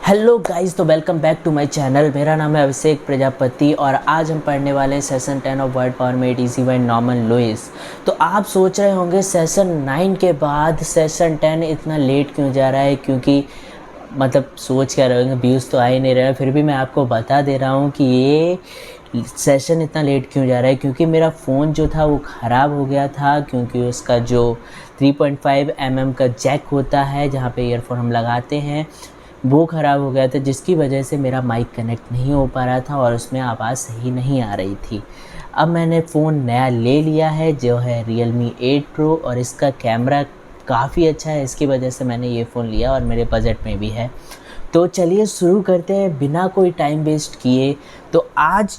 Hello guys, तो welcome back to my channel. मेरा नाम है अभिषेक प्रजापति और आज हम पढ़ने वाले हैं session 10 of Word Power Made Easy by Norman Lewis. तो आप सोच रहे होंगे सेशन 9 के बाद सेशन 10 इतना लेट क्यों जा रहा है, क्योंकि मतलब सोच क्या रहे होंगे, व्यूज़ तो आ ही नहीं रहे हैं। फिर भी मैं आपको बता दे रहा हूँ कि ये सेशन इतना लेट क्यों जा रहा है, क्योंकि मेरा फ़ोन जो था वो ख़राब हो गया था। क्योंकि उसका जो 3.5 mm का जैक होता है जहाँ पे ईयरफोन हम लगाते हैं वो ख़राब हो गया था, जिसकी वजह से मेरा माइक कनेक्ट नहीं हो पा रहा था और उसमें आवाज़ सही नहीं आ रही थी। अब मैंने फ़ोन नया ले लिया है जो है Realme 8 Pro और इसका कैमरा काफ़ी अच्छा है। इसकी वजह से मैंने ये फ़ोन लिया और मेरे बजट में भी है। तो चलिए शुरू करते हैं बिना कोई टाइम वेस्ट किए। तो आज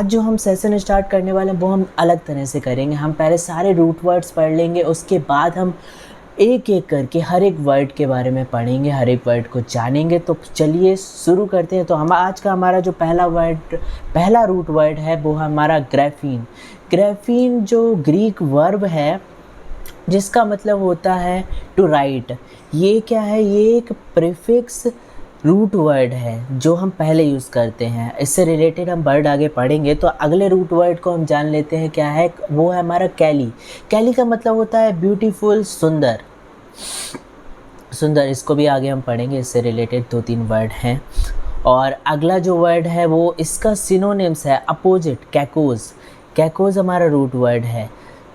जो हम सेशन स्टार्ट करने वाले हैं वो हम अलग तरह से करेंगे। हम पहले सारे रूट वर्ड्स पढ़ लेंगे, उसके बाद हम एक एक करके हर एक वर्ड के बारे में पढ़ेंगे, हर एक वर्ड को जानेंगे। तो चलिए शुरू करते हैं। तो हम आज का हमारा जो पहला रूट वर्ड है वो है हमारा ग्राफीन। ग्राफीन जो ग्रीक वर्ब है जिसका मतलब होता है टू राइट। ये क्या है? ये एक प्रीफिक्स रूट वर्ड है जो हम पहले यूज़ करते हैं। इससे रिलेटेड हम वर्ड आगे पढ़ेंगे। तो अगले रूट वर्ड को हम जान लेते हैं क्या है। वो है हमारा कैली। कैली का मतलब होता है ब्यूटीफुल, सुंदर। सुंदर, इसको भी आगे हम पढ़ेंगे। इससे रिलेटेड 2-3 वर्ड हैं। और अगला जो वर्ड है वो इसका सिनोनिम्स है अपोजिट, कैकोज। कैकोज हमारा रूट वर्ड है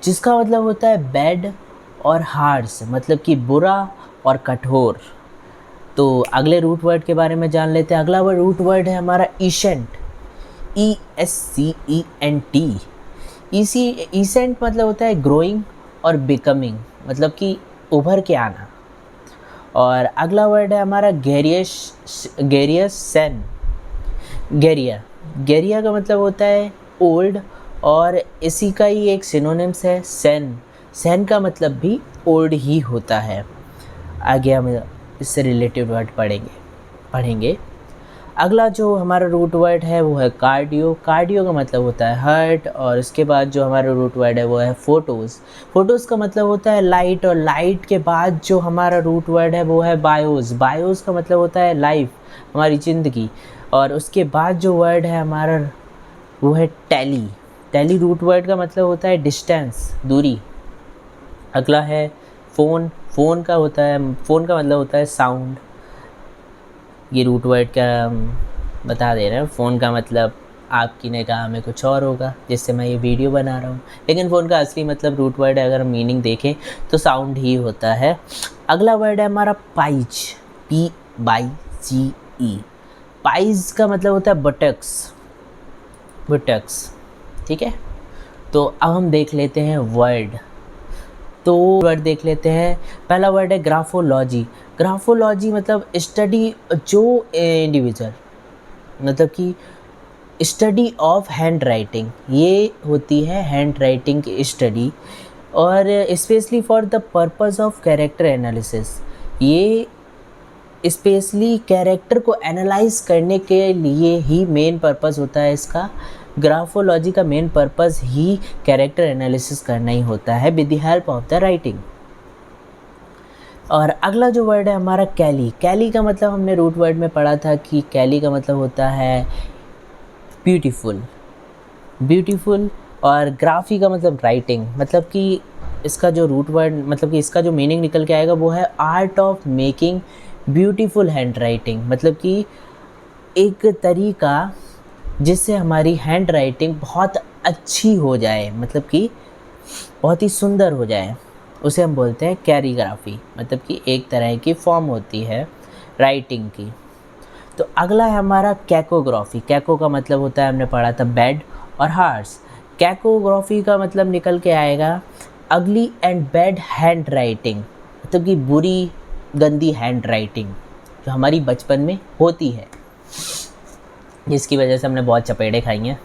जिसका मतलब होता है बैड और हार्श, मतलब कि बुरा और कठोर। तो अगले रूट वर्ड के बारे में जान लेते हैं। अगला रूट वर्ड है हमारा ईसेंट, ESCENT। ईसेंट मतलब होता है ग्रोइंग और बिकमिंग, मतलब कि उभर के आना। और अगला वर्ड है हमारा गेरियस सेन। गेरिया का मतलब होता है ओल्ड और इसी का ही एक सिनोनिम्स है सेन। सेन का मतलब भी ओल्ड ही होता है। आगे हम इससे रिलेटेड वर्ड पढ़ेंगे। अगला जो हमारा रूट वर्ड है वो है कार्डियो। कार्डियो का मतलब होता है हार्ट। और इसके बाद जो हमारा रूट वर्ड है वो है फोटोज़। फोटोज़ का मतलब होता है लाइट। और लाइट के बाद जो हमारा रूट वर्ड है वो है बायोस। बायोस का मतलब होता है लाइफ, हमारी ज़िंदगी। और उसके बाद जो वर्ड है हमारा वो है टैली। टैली रूट वर्ड का मतलब होता है डिस्टेंस, दूरी। अगला है फ़ोन। फ़ोन का मतलब होता है साउंड। ये रूट वर्ड का बता दे रहे हैं। फ़ोन का मतलब आपकी निगाह में कुछ और होगा जिससे मैं ये वीडियो बना रहा हूँ, लेकिन फ़ोन का असली मतलब रूट वर्ड है अगर हम मीनिंग देखें तो साउंड ही होता है। अगला वर्ड है हमारा पाइज, PYGE। पाइज का मतलब होता है बुटक्स। ठीक है, तो अब हम देख लेते हैं वर्ड। तो वर्ड देख लेते हैं। पहला वर्ड है ग्राफोलॉजी। ग्राफोलॉजी मतलब स्टडी जो इंडिविजुअल, मतलब कि स्टडी ऑफ हैंड राइटिंग। ये होती है हैंड राइटिंग की स्टडी और specially for the purpose of character analysis. ये स्पेशली कैरेक्टर को एनालाइज करने के लिए ही मेन पर्पस होता है इसका। ग्राफोलॉजी का मेन पर्पस ही कैरेक्टर एनालिसिस करना ही होता है with the help of the writing. और अगला जो वर्ड है हमारा कैली। कैली का मतलब हमने रूट वर्ड में पढ़ा था कि कैली का मतलब होता है ब्यूटीफुल। और ग्राफी का मतलब राइटिंग, मतलब कि इसका जो रूट वर्ड, मतलब कि इसका जो मीनिंग निकल के आएगा वो है art of making beautiful hand writing. मतलब कि एक तरीका जिससे हमारी हैंड राइटिंग बहुत अच्छी हो जाए, मतलब कि बहुत ही सुंदर हो जाए, उसे हम बोलते हैं कैलीग्राफी। मतलब कि एक तरह की फॉर्म होती है राइटिंग की। तो अगला है हमारा कैकोग्राफी। कैको का मतलब होता है, हमने पढ़ा था बैड और हार्श। कैकोग्राफी का मतलब निकल के आएगा अगली एंड बैड हैंड राइटिंग, मतलब कि बुरी गंदी हैंड राइटिंग जो हमारी बचपन में होती है, जिसकी वजह से हमने बहुत चपेड़े खाई हैं।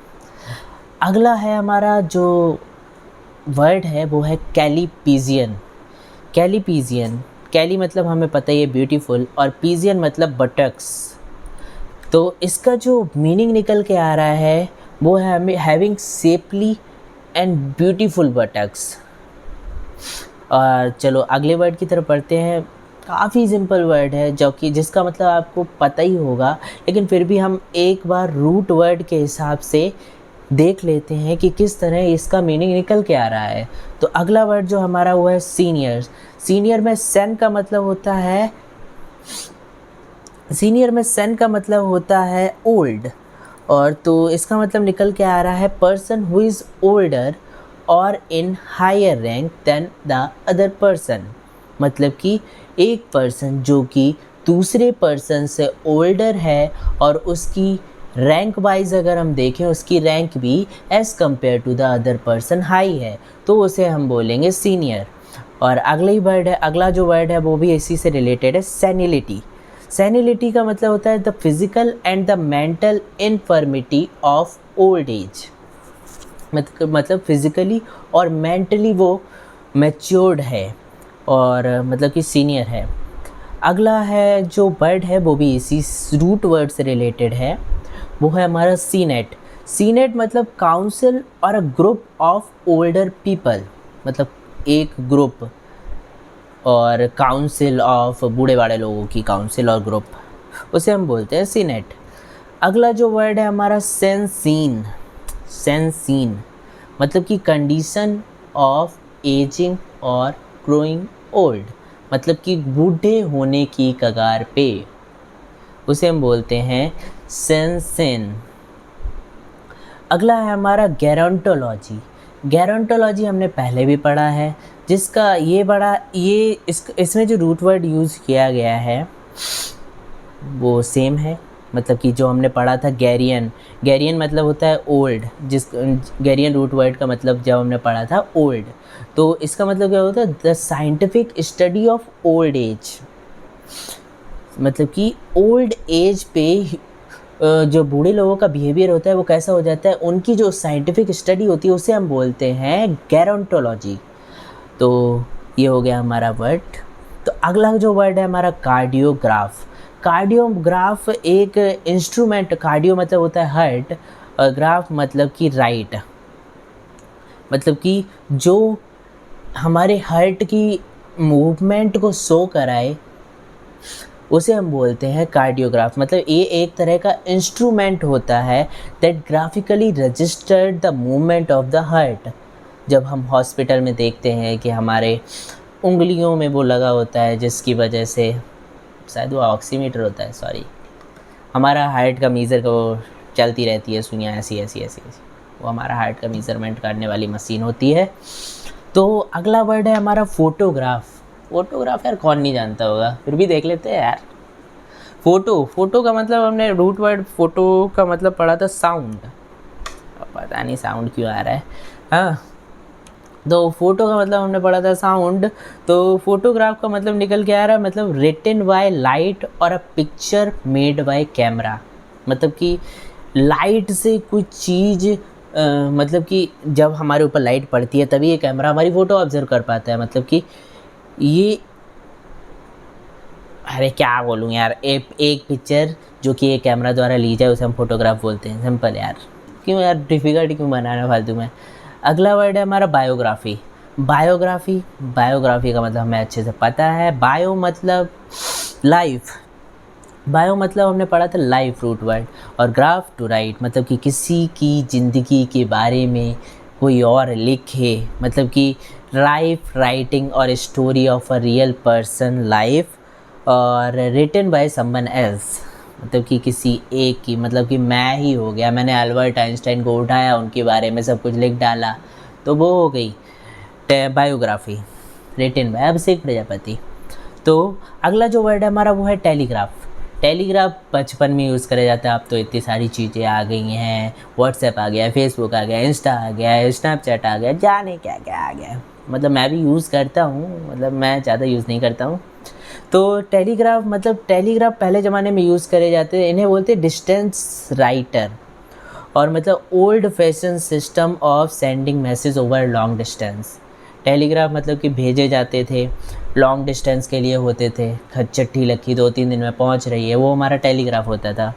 अगला है हमारा जो वर्ड है वो है कैलीपीजियन। कैली मतलब हमें पता ही है ब्यूटीफुल और पीजियन मतलब बटक्स। तो इसका जो मीनिंग निकल के आ रहा है वो है हमें having shapely and beautiful buttocks. और चलो अगले वर्ड की तरफ पढ़ते हैं। काफ़ी सिंपल वर्ड है जो कि जिसका मतलब आपको पता ही होगा, लेकिन फिर भी हम एक बार रूट वर्ड के हिसाब से देख लेते हैं कि किस तरह इसका मीनिंग निकल के आ रहा है। तो अगला वर्ड जो हमारा वो है सीनियर। सीनियर में सन का मतलब होता है ओल्ड, और तो इसका मतलब निकल के आ रहा है पर्सन हु इज़ ओल्डर और in higher rank than the other person. मतलब कि एक पर्सन जो कि दूसरे पर्सन से ओल्डर है और उसकी रैंक वाइज अगर हम देखें उसकी रैंक भी as compare to the other person high है, तो उसे हम बोलेंगे सीनियर। और अगला जो वर्ड है वो भी इसी से रिलेटेड है, सेनिलिटी। सेनिलिटी का मतलब होता है the physical and the mental infirmity of old age. मतलब फिज़िकली और मेंटली वो मैच्योर्ड है और मतलब कि सीनियर है। अगला है जो वर्ड है वो भी इसी रूट वर्ड से रिलेटेड है, वो है हमारा सीनेट। सीनेट मतलब काउंसिल और a group of older people, मतलब एक ग्रुप और काउंसिल ऑफ बूढ़े बाड़े लोगों की काउंसिल और ग्रुप, उसे हम बोलते हैं सीनेट। अगला जो वर्ड है हमारा सेंसीन। सेंसीन मतलब कि कंडीशन ऑफ एजिंग और ग्रोइंग ओल्ड, मतलब कि बूढ़े होने की कगार पे, उसे हम बोलते हैं सेंसेन। अगला है हमारा गेरोंटोलॉजी। गेरोंटोलॉजी हमने पहले भी पढ़ा है, जिसका इसमें जो रूट वर्ड यूज़ किया गया है वो सेम है। मतलब कि जो हमने पढ़ा था गैरियन, गैरियन मतलब होता है ओल्ड, गैरियन रूट वर्ड का मतलब जब हमने पढ़ा था ओल्ड, तो इसका मतलब क्या होता है the scientific study of old age. मतलब कि ओल्ड एज पे जो बूढ़े लोगों का बिहेवियर होता है वो कैसा हो जाता है, उनकी जो साइंटिफिक स्टडी होती है उसे हम बोलते हैं गेरोंटोलॉजी। तो ये हो गया हमारा वर्ड। तो अगला जो वर्ड है हमारा कार्डियोग्राफ। कार्डियोग्राफ एक इंस्ट्रूमेंट, कार्डियो मतलब होता है हार्ट और ग्राफ मतलब कि राइट, मतलब कि जो हमारे हार्ट की मूवमेंट को शो कराए उसे हम बोलते हैं कार्डियोग्राफ। मतलब ये एक तरह का इंस्ट्रूमेंट होता है that graphically registered the movement of the heart. जब हम हॉस्पिटल में देखते हैं कि हमारे उंगलियों में वो लगा होता है जिसकी वजह से, शायद वो ऑक्सीमीटर होता है, सॉरी, हमारा हार्ट का मीज़र को चलती रहती है सुइयाँ ऐसी ऐसी ऐसी ऐसी, वो हमारा हार्ट का मेज़रमेंट करने वाली मशीन होती है। तो अगला वर्ड है हमारा फोटोग्राफ। फोटोग्राफ यार कौन नहीं जानता होगा, फिर भी देख लेते हैं यार। फोटो का मतलब हमने रूट वर्ड फोटो का मतलब पढ़ा था साउंड, पता नहीं साउंड क्यों आ रहा है। हाँ, तो फोटो का मतलब हमने पढ़ा था साउंड, तो फोटोग्राफ का मतलब निकल के आ रहा है मतलब रिटन बाय लाइट और a picture made by camera. मतलब कि लाइट से कुछ चीज़ मतलब कि जब हमारे ऊपर लाइट पड़ती है तभी ये कैमरा हमारी फ़ोटो ऑब्जर्व कर पाता है। मतलब कि ये, अरे क्या बोलूँ यार, एक पिक्चर जो कि एक कैमरा द्वारा ली जाए उसे हम फोटोग्राफ बोलते हैं। सिंपल यार, क्यों यार डिफ़िकल्ट क्यों बनाना फालतू में। अगला वर्ड है हमारा बायोग्राफी। बायोग्राफी का मतलब हमें अच्छे से पता है। बायो मतलब लाइफ, बायो मतलब हमने पढ़ा था लाइफ रूट वर्ड, और ग्राफ टू राइट मतलब कि किसी की ज़िंदगी के बारे में कोई और लिखे, मतलब कि लाइफ राइटिंग और story of a real person life, और रिटन बाय समवन एल्स मतलब कि किसी एक की, मतलब कि मैं ही हो गया, मैंने अल्बर्ट आइंस्टाइन को उठाया, उनके बारे में सब कुछ लिख डाला, तो वो हो गई बायोग्राफी, रिटन बाय अभिषेक प्रजापति। तो अगला जो वर्ड है हमारा वो है टेलीग्राफ। टेलीग्राफ बचपन में यूज़ करा जाता है, अब तो इतनी सारी चीज़ें आ गई हैं, व्हाट्सएप आ गया, फेसबुक आ गया, इंस्टा आ गया, स्नैपचैट आ गया, जाने क्या क्या आ गया। मतलब मैं भी यूज़ करता हूँ, मतलब मैं ज़्यादा यूज़ नहीं करता हूँ। तो टेलीग्राफ पहले ज़माने में यूज़ करे जाते हैं, इन्हें बोलते हैं डिस्टेंस राइटर, और मतलब old fashion system of sending message over long distance. Telegraph मतलब कि भेजे जाते थे, लॉन्ग डिस्टेंस के लिए होते थे, खत चिट्ठी लिखी 2-3 दिन में पहुंच रही है, वो हमारा टेलीग्राफ होता था।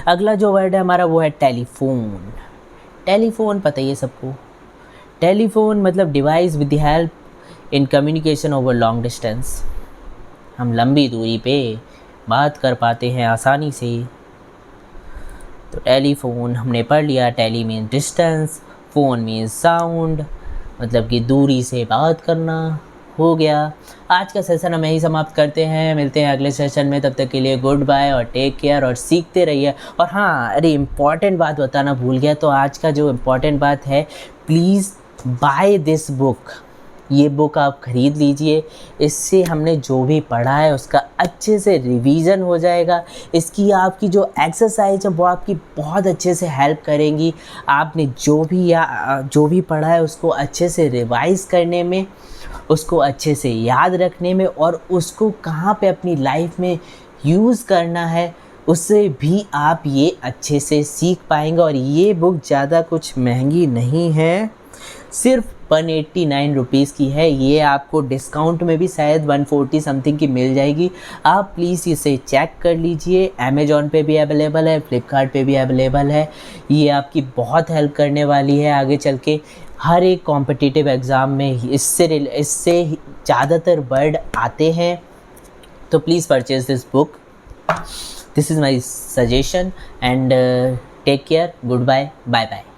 अगला जो वर्ड है हमारा वो है टेलीफोन। टेलीफोन पता ही है सबको। टेलीफोन मतलब device with the help in communication over long distance. हम लंबी दूरी पे बात कर पाते हैं आसानी से। तो टेलीफोन हमने पढ़ लिया, tele means distance, phone means sound, मतलब कि दूरी से बात करना हो गया। आज का सेशन हम यही समाप्त करते हैं, मिलते हैं अगले सेशन में। तब तक के लिए गुड बाय और टेक केयर और सीखते रहिए। और हाँ, अरे इम्पॉर्टेंट बात बताना भूल गया, तो आज का जो इम्पॉर्टेंट बात है, प्लीज़ बाय दिस बुक। ये बुक आप ख़रीद लीजिए, इससे हमने जो भी पढ़ा है उसका अच्छे से रिवीजन हो जाएगा। इसकी आपकी जो एक्सरसाइज है वो आपकी बहुत अच्छे से हेल्प करेंगी। आपने जो भी पढ़ा है उसको अच्छे से रिवाइज़ करने में, उसको अच्छे से याद रखने में, और उसको कहाँ पे अपनी लाइफ में यूज़ करना है उससे भी आप ये अच्छे से सीख पाएंगे। और ये बुक ज़्यादा कुछ महंगी नहीं है, सिर्फ 189 रुपीज़ की है। ये आपको डिस्काउंट में भी शायद 140 समथिंग की मिल जाएगी। आप प्लीज़ इसे चेक कर लीजिए। अमेज़ॉन पे भी अवेलेबल है, फ्लिपकार्ट पे भी अवेलेबल है। ये आपकी बहुत हेल्प करने वाली है आगे चल के। हर एक कॉम्पिटिटिव एग्ज़ाम में इससे ज़्यादातर वर्ड आते हैं। तो please purchase this book. This is my suggestion and take care, goodbye, bye bye.